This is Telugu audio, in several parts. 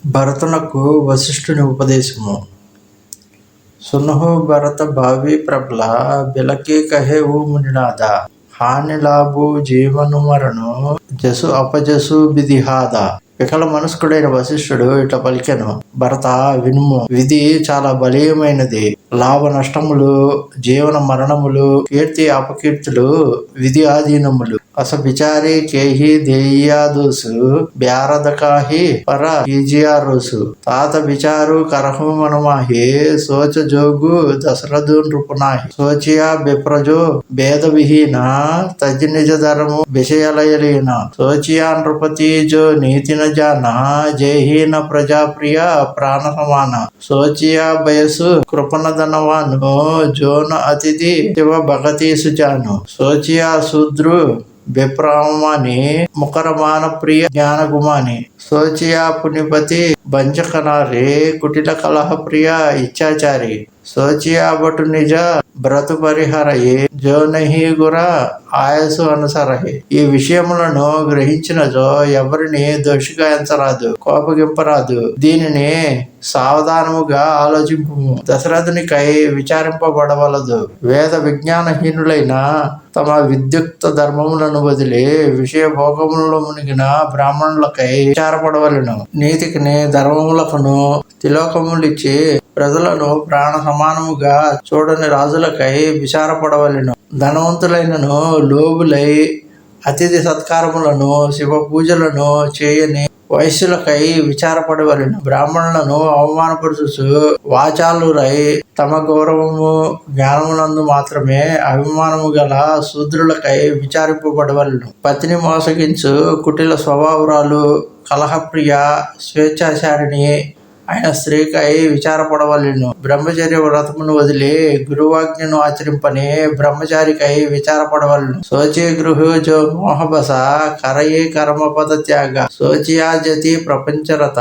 భరతునకు వశిష్ఠుని ఉపదేశము. సునహు భరత భావి ప్రబల బిలకి కహే ఓ మునినాథ, హాని లాభు జీవను మరణు జసు అపజసు బిదిహాద. వికల మనస్కుడైన వశిష్ఠుడు ఇట్లా పలికెను, భరత వినుము, విధి చాలా బలీయమైనది. లాభ నష్టములు, జీవన మరణములు, కీర్తి అపకీర్తులు విధి ఆధీనములు. అస విచారి కేహి దేయాదోసు బ్యారదకాహి పర ఈజియారోసు. తాత విచారు కరహు మనమాహి సోచ జోగు దశరథు నృపునాహి. సోచియా బిప్రజో భేద విహీన తజ్జి నిజ ధరము విషయలయలీన. సోచియా నృపతి జో నీతిన జాన జయహీన ప్రజాప్రియ ప్రాణ సమాన. సోచియా బయసు కృపణ ధనవాను జోన అతిథి శివ భగతి సుజాను. సోచియా శూద్రు విప్రమాని ముఖరమాన ప్రియ జ్ఞాన గుమాని. సోచియా పునిపతి బంచకనారి కుటిల కలహ ప్రియ ఇచ్చాచారి. సోచియా బటు నిజ బ్రతు పరిహరయే జోనహి గుర ఆయసు అనుసరహే. ఈ విషయములను గ్రహించినజో ఎవరిని దోషిగా ఎంచరాదు, కోపగింపరాదు. దీనిని సావధానముగా ఆలోచింపు. దశరథునికై విచారింపబడవలదు. వేద విజ్ఞానహీనులైన తమ విద్యుక్త ధర్మములను వదిలి విషయ భోగములలో మునిగిన బ్రాహ్మణులకై విచారపడవలను. నీతికిని ధర్మములకును తిలోకములిచ్చి ప్రజలను ప్రాణ సమానముగా చూడని రాజులకై విచారపడవలను. ధనవంతులైనను లోబులై అతిథి సత్కారములను శివ పూజలను చేయని వైశ్యులకై విచారపడవలను. బ్రాహ్మణులను అవమానపరుచు వాచాలురై తమ గౌరవము జ్ఞానమునందు మాత్రమే అభిమానము గల శూద్రులకై విచారింపబడవలను. పతిని మోసగించు కుటిల స్వభావరాలు, కలహప్రియ, స్వేచ్ఛాచారిణి ఆయన స్త్రీకై విచారపడవలను. బ్రహ్మచర్య వ్రతమును వదిలి గురువాజ్ఞను ఆచరింపని బ్రహ్మచారికై విచారపడవలను. సోచి గృహ జో మోహబస కరయే కర్మపద త్యాగ. సోచియా జతి ప్రపంచరత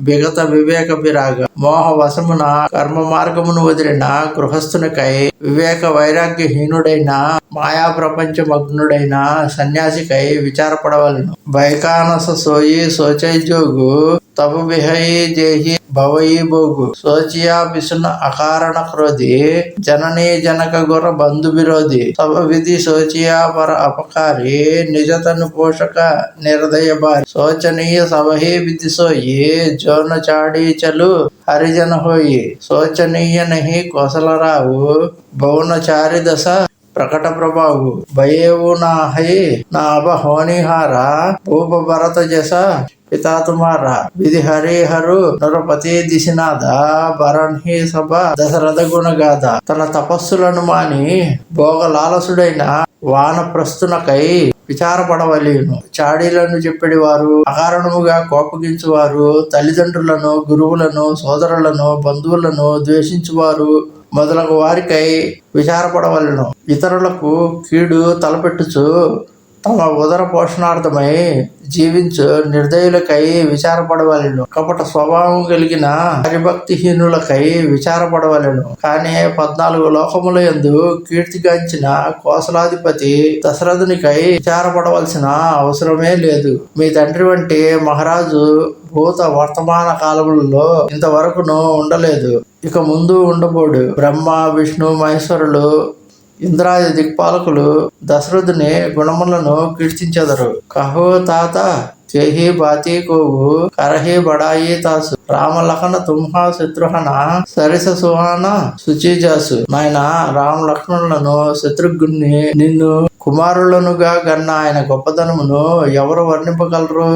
విగత వివేక విరాగ. మోహ వశమున కర్మ మార్గమును వదిలిన గృహస్థునికై వివేక వైరాగ్యహీనుడైన మాయా ప్రపంచమగ్నుడైన సన్యాసికై విచారపడవలను. బైకానస సోయి సోచైజోగు తపు విహయి జేహి భవయి భోగు. సోచియా పిసున అకారణ క్రోధి జననీ జనక గుర బంధు విరోధి. సభ విధి సోచియా పర అపకారి నిజతను పోషక నిర్దయ బారి. శోచనీయ సభహి విధి సోయి జోన చాడి చలు హరిజన హోయి. శోచనీయ నహి కోసలరావు భువనచారి దశ ప్రకట ప్రభావు. భయేవు నా హై నా అభ హోనిహార భూప భరత జస పితా తుమారా. విధి హరిహరు నరపతి దిశనాథ భరణి సభ దశరథ గుణగాథ. తన తపస్సులను మాని భోగ లాలసుడైన వానప్రస్థునకై విచారపడవలేను. చాడీలను చెప్పిడి వారు, అకారణముగా కోపగించువారు, తల్లిదండ్రులను, గురువులను, సోదరులను, బంధువులను ద్వేషించువారు మొదలగు వారికై విచారపడవలను. ఇతరులకు కీడు తలపెట్టుచు తమ ఉదర పోషణార్థమై జీవించు నిర్దయులకై విచారపడవలను. కపట స్వభావం కలిగిన హరిభక్తిహీనులకై విచారపడవలను. కానీ 14 లోకముల యందు కీర్తిగాంచిన కోసలాధిపతి దశరథునికై విచారపడవలసిన అవసరమే లేదు. మీ తండ్రి వంటి మహారాజు భూత వర్తమాన కాలములలో ఇంతవరకును ఉండలేదు, ఇక ముందు ఉండబోడు. బ్రహ్మ విష్ణు మహేశ్వరులు ఇంద్రాది దిక్పాలకులు దశరథుని గుణములను కీర్తించెదరు. కహో తాత చేహి బాతి కోవు కరహి బడాయి తాసు. రామ లఖన తుంహా శత్రుహన సరిస సుహాన శుచిజాసు. నాయన రామ లక్ష్మణులను శత్రుఘ్ని నిన్ను కుమారులనుగా గన్న ఆయన గొప్పదనమును ఎవరు వర్ణింపగలరు?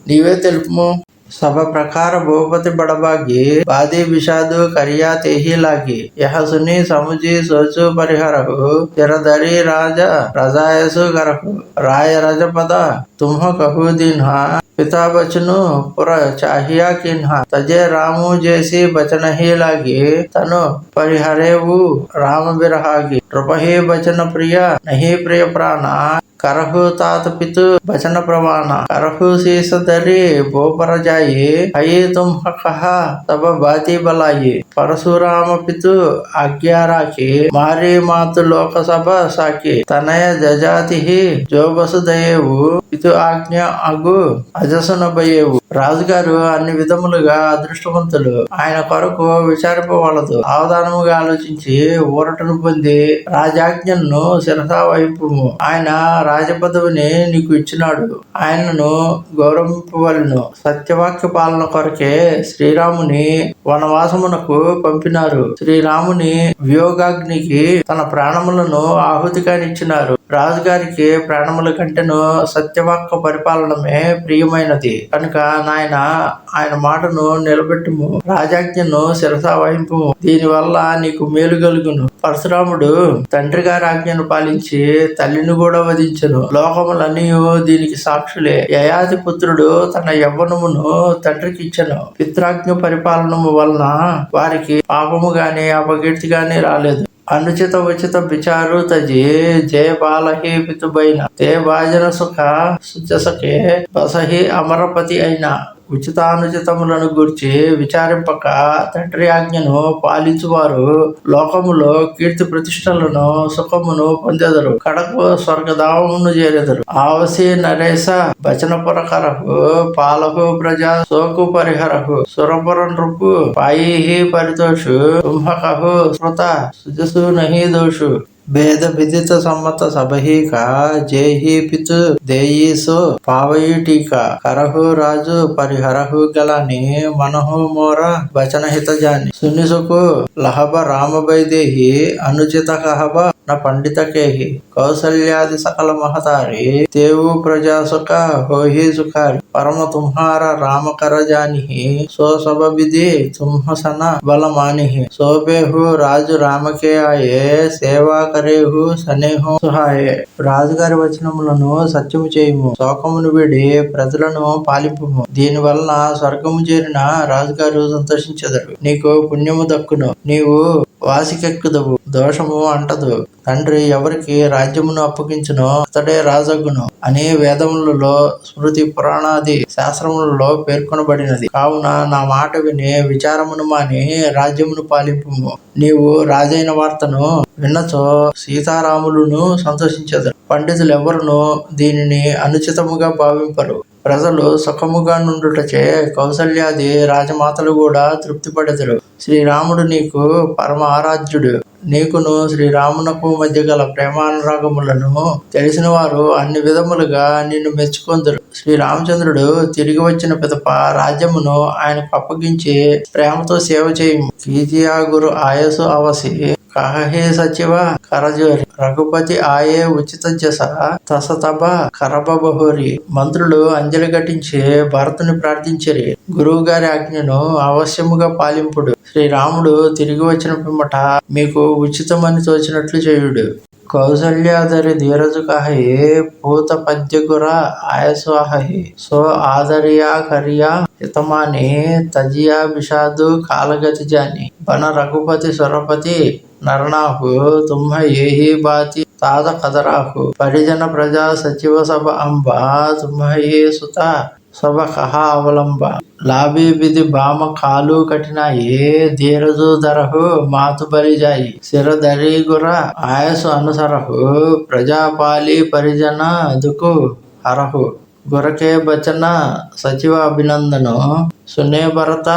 నీవే తెలుపుము. సభ ప్రకార భూపతి బడబాగి బాది విషాదు కరియా తేహి లాగి. యహ సుని సముజి సోచు పరిహరహు చిరధరి రాజ రజాయసు గరహు. రాయ రజపద తుమ్హ కహు దీన్హా పితా బచను పుర చాహియా కిన్హా. తజే రాము జేసి బచనహి లాగి తను పరిహరేవు రామ బిరహాగి. నృపహి బచన ప్రియ నహి ప్రియ ప్రాణ करहु तात पितु बचन प्रमाण करहु शीस धरी भोपर जाये हये तुम कहा तब बाती बलाये परशुराम पितु आज्ञा राखे मारे मातु लोक सभा साके तनय जजाति जो वसुदेव पितु ఆజ్ఞ అగు అజసనబయ్యేవు. రాజుగారు అన్ని విధములుగా అదృష్టవంతులు. ఆయన కొరకు విచారింపవలదు. సావధానముగా ఆలోచించి ఊరటను పొంది రాజాజ్ఞను శిరసా వహింపుము. ఆయన రాజపదవిని నీకు ఇచ్చినాడు. ఆయనను గౌరవింపవలెను. సత్యవాక్య పాలన కొరకే శ్రీరాముని వనవాసమునకు పంపినారు. శ్రీరాముని వియోగాగ్నికి తన ప్రాణములను ఆహుతిగానిచ్చినారు. రాజుగారికి ప్రాణముల కంటేను సత్యవాక్య పరిపాలనమే ప్రియమైనది కనుక నాయన ఆయన మాటను నిలబెట్టుము. రాజాజ్ఞను శిరసా వహింపుము. దీనివల్ల నీకు మేలు కలుగును. పరశురాముడు తండ్రి గారి ఆజ్ఞను పాలించి తల్లిని కూడా వధించెను. లోకములన్నీ దీనికి సాక్షులే. యయాతి పుత్రుడు తన యవ్వనమును తండ్రికి ఇచ్చెను. పిత్రాజ్ఞ పరిపాలనము వలన వారికి పాపము గాని అపకీర్తి గాని రాలేదు. అనుచిత ఉచిత విచారు తజి జయ బాలహి పితుబైన తే భాజన సుఖ సుజసకే బసహి అమరపతి అయిన. ఉచితానుచితములను గూర్చి విచారింపక తండ్రి ఆజ్ఞను పాలించువారు లోకములో కీర్తి ప్రతిష్టలను సుఖమును పొందెదరు. కడకు స్వర్గధామమును చేరెదరు. ఆవసి నరేశ వచనపురకరహు పాలహు ప్రజా సోకు పరిహరహు సురపుర నృపు పాయి పరితోషు కుంభకహు స్మృత సుజసు నహి దోషు. భేద విదిత సమ్మత సభహీక జేహి పితు దేయీసు పావయుటీక కరహు రాజు పరిహరహు గలాని మనహు మోర వచన హితజాని. సునిసుకు లహబ రామబైదేహి అనుచిత కహబ న పండిత కేహి కౌసల్యాది సకల మహతారి తేవు ప్రజాసుక హోహి సుఖారి పరమ తుంహార రామ కరజానిహి సో సభ విధి తుంహసన బలమానిహి సోబేహు రాజు రామకే ఆయే సేవా కరేహు సనేహు సుహాయే. రాజుగారి వచనములను సత్యము చేయుము. శోకమును వీడి ప్రజలను పాలింపుము. దీని వలన స్వర్గము చేరిన రాజుగారు సంతోషించెదరు. నీకు పుణ్యము దక్కును. నీవు వాసికెక్కుదవు. దోషము అంటదు. తండ్రి ఎవరికి రాజ్యమును అప్పగించునో అతడే రాజగును అని వేదములలో స్మృతి పురాణాది శాస్త్రములలో పేర్కొనబడినది. కావున నా మాట విని విచారమును మాని రాజ్యమును పాలింపుము. నీవు రాజైన వార్తను విన్నచో సీతారాములను సంతోషించెదరు. పండితులెవరును దీనిని అనుచితముగా భావింపరు. ప్రజలు సుఖముగా నుండుటచే కౌసల్యాది రాజమాతలు కూడా తృప్తిపడెదరు. శ్రీరాముడు నీకు పరమ ఆరాధ్యుడు. నీకును శ్రీరామునకు మధ్య గల ప్రేమానురాగములను తెలిసిన వారు అన్ని విధములుగా నిన్ను మెచ్చుకొందురు. శ్రీరామచంద్రుడు తిరిగి వచ్చిన పిదప రాజ్యమును ఆయనకు అప్పగించి ప్రేమతో సేవ చేయుము. కీజియా గురు ఆయసు అవసి కహే సచివ కరజోరి రఘుపతి ఆయే ఉచిత జస తసతబ కరబహోరి. మంత్రులు అంజలి ఘటించి భరతుని ప్రార్థించిరి. గురువు గారి ఆజ్ఞను అవశ్యముగా పాలింపుడు. శ్రీరాముడు తిరిగి వచ్చిన పిమ్మట మీకు ఉచితమని తోచినట్లు చేయుడు. కౌసల్యాధరి ధీరజు కహి పూత పద్యగుర ఆయస్వాహి సో ఆదరియా కరియా హితమాని తజియా విషాదు కాలగతి జాని బన రఘుపతి సురపతి నరనాహు తుమ్హ ఏహి బాతి తాద కదరాహు పరిజన ప్రజా సచివ సభ అంబ తుమ్హ ఏ సుత సభ కహ అవలంబ లాభి విధి బామ కాలు కఠినాయి ధీరజు ధరహు మాతు బలిజాయి శిరధరి గుర ఆయసు అనుసరహు ప్రజాపాలి పరిజన దుకు హరహు గురకే బచన సచివ అభినందను సునే భరత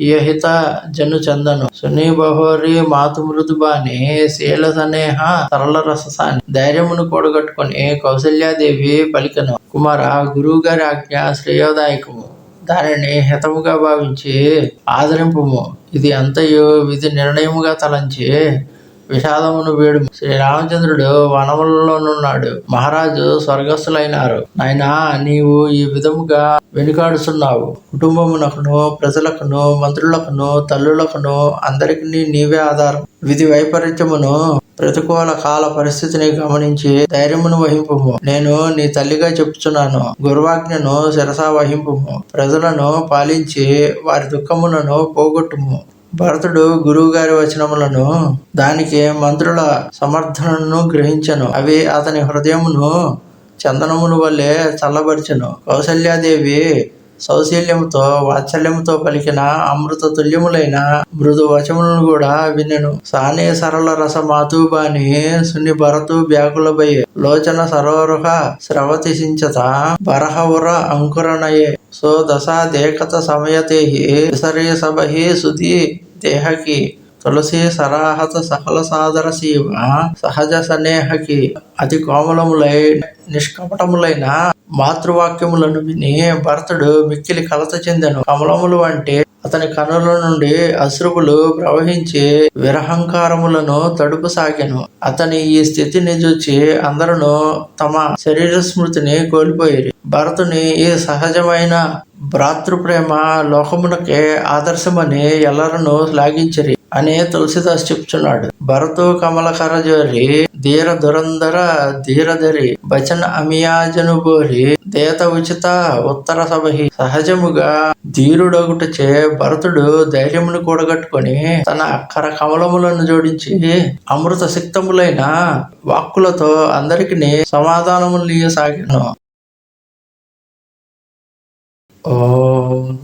యహిత జను చందను సునీ బహోరి మాతు మృదుబాని శీల సనేహ సరళ రససాని. ధైర్యమును కూడగట్టుకుని కౌసల్యాదేవి పలికను. కుమార, గురువు గారి ఆజ్ఞ శ్రేయోదాయకము. దానిని హితముగా భావించి ఆదరింపుము. ఇది అంతయు విధి నిర్ణయముగా తలంచి విషాదమును వేడుము. శ్రీరామచంద్రుడు వనములలోనున్నాడు. మహారాజు స్వర్గస్థులైనారు. నాయనా, నీవు ఈ విధముగా వెనుకాడుచున్నావు. కుటుంబమునకును ప్రజలకును మంత్రులకును తల్లులకును అందరికి నీవే ఆధారం. విధి వైపరీత్యమును ప్రతికూల కాల పరిస్థితిని గమనించి ధైర్యమును వహింపుము. నేను నీ తల్లిగా చెప్పుచున్నాను. గురువాజ్ఞను శిరసా వహింపుము. ప్రజలను పాలించి వారి దుఃఖములను పోగొట్టుము. భరతుడు గురువు గారి వచనములను దానికి మంత్రుల సమర్థనను గ్రహించెను. అవి అతని హృదయమును చందనమును వల్లే చల్లబరిచెను. కౌసల్యాదేవి సౌశీల్యముతో వాత్సల్యముతో పలికిన అమృత తుల్యములైన మృదు వచములను కూడా వినెను. సానే సరళ రస మాతూబాని సుని భరతు వ్యాకులభయే లోచన సరోరుహ స్రవతి సించత బరహవుర అంకురణయే సో దశా దేకత సమయతేహి విసరే సభహి సుధి దేహకి తులసి సరాహత సకల సాదర శివ సహజ సనేహకి. అతి కోమలములై నిష్కపటములైన మాతృవాక్యములను విని భరతుడు మిక్కిలి కలత చెందెను. కమలములు అంటే అతని కనుల నుండి అశ్రువులు ప్రవహించి విరహంకారములను తడుపు సాగెను. అతని ఈ స్థితిని చూచి అందరూ తమ శరీర స్మృతిని కోల్పోయిరి. భరతుని ఈ సహజమైన భ్రాతృప్రేమ లోకమునకే ఆదర్శమని ఎల్లరను శ్లాఘించిరి అని తులసిదాస్ చెప్తున్నాడు. భరతు కమల కరజోరి ధీర దురంధర ధీరధరి భచన అమియాజను బోరి దేత ఉచిత ఉత్తర సభహి. సహజముగా ధీరుడొకటచే భరతుడు ధైర్యమును కూడగట్టుకొని తన కర కమలములను జోడించి అమృత సిక్తములైన వాక్కులతో అందరికి సమాధానములు సాగిను. ఓం